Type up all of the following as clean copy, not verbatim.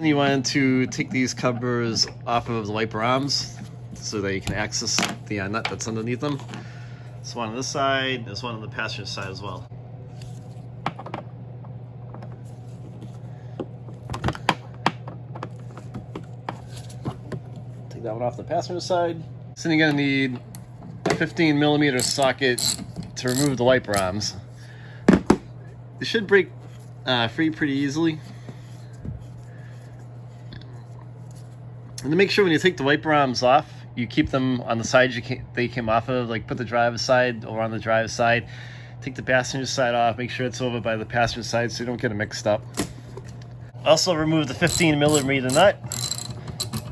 And you want to take these covers off of the wiper arms so that you can access the nut that's underneath them. There's one on this side, there's one on the passenger side as well. Take that one off the passenger side. So then you're going to need a 15mm socket to remove the wiper arms. They should break free pretty easily. And to make sure when you take the wiper arms off, you keep them on the side they came off of, like put the driver's side over on the driver's side. Take the passenger side off, make sure it's over by the passenger side so you don't get it mixed up. Also remove the 15mm nut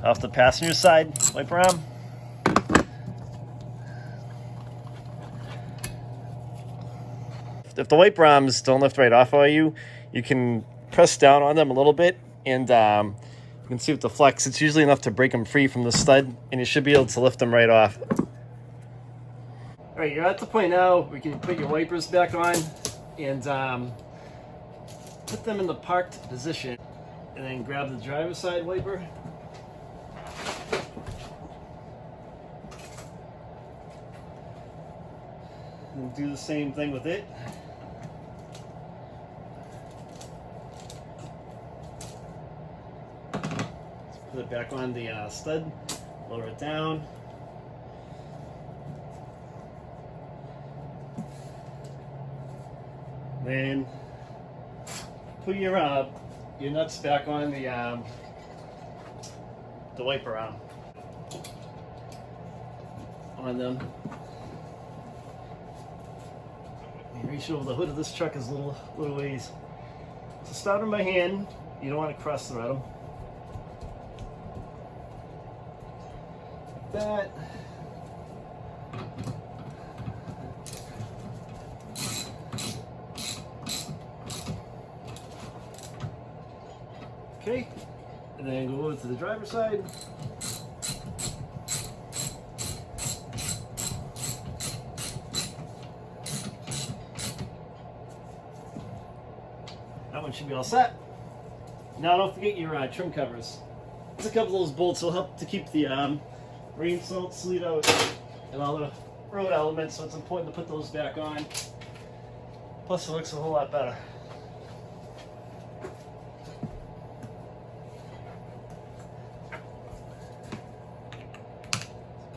off the passenger side wiper arm. If the wiper arms don't lift right off of you, you can press down on them a little bit and you can see with the flex, it's usually enough to break them free from the stud, and you should be able to lift them right off. All right, you're at the point now where you can put your wipers back on and put them in the parked position, and then grab the driver's side wiper. And do the same thing with it. Put it back on the stud, lower it down. Then put your nuts back on the wiper arm on them. And reach over the hood of this truck is a little ways. So start them by hand. You don't want to cross thread them. That. Okay, and then go over to the driver's side. That one should be all set. Now don't forget your trim covers. Just a couple of those bolts will help to keep the rain, salt, sleet out, and all the road elements, so it's important to put those back on. Plus it looks a whole lot better.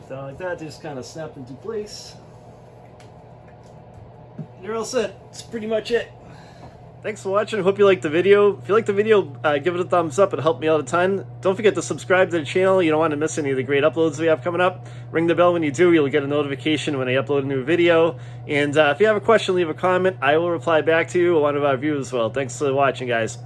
Down like that, they just kind of snap into place. And you're all set. That's pretty much it. Thanks for watching. I hope you liked the video. If you liked the video, give it a thumbs up. It'll help me out a ton. Don't forget to subscribe to the channel. You don't want to miss any of the great uploads we have coming up. Ring the bell when you do. You'll get a notification when I upload a new video. And if you have a question, leave a comment. I will reply back to you, or one of our viewers will. Thanks for watching, guys.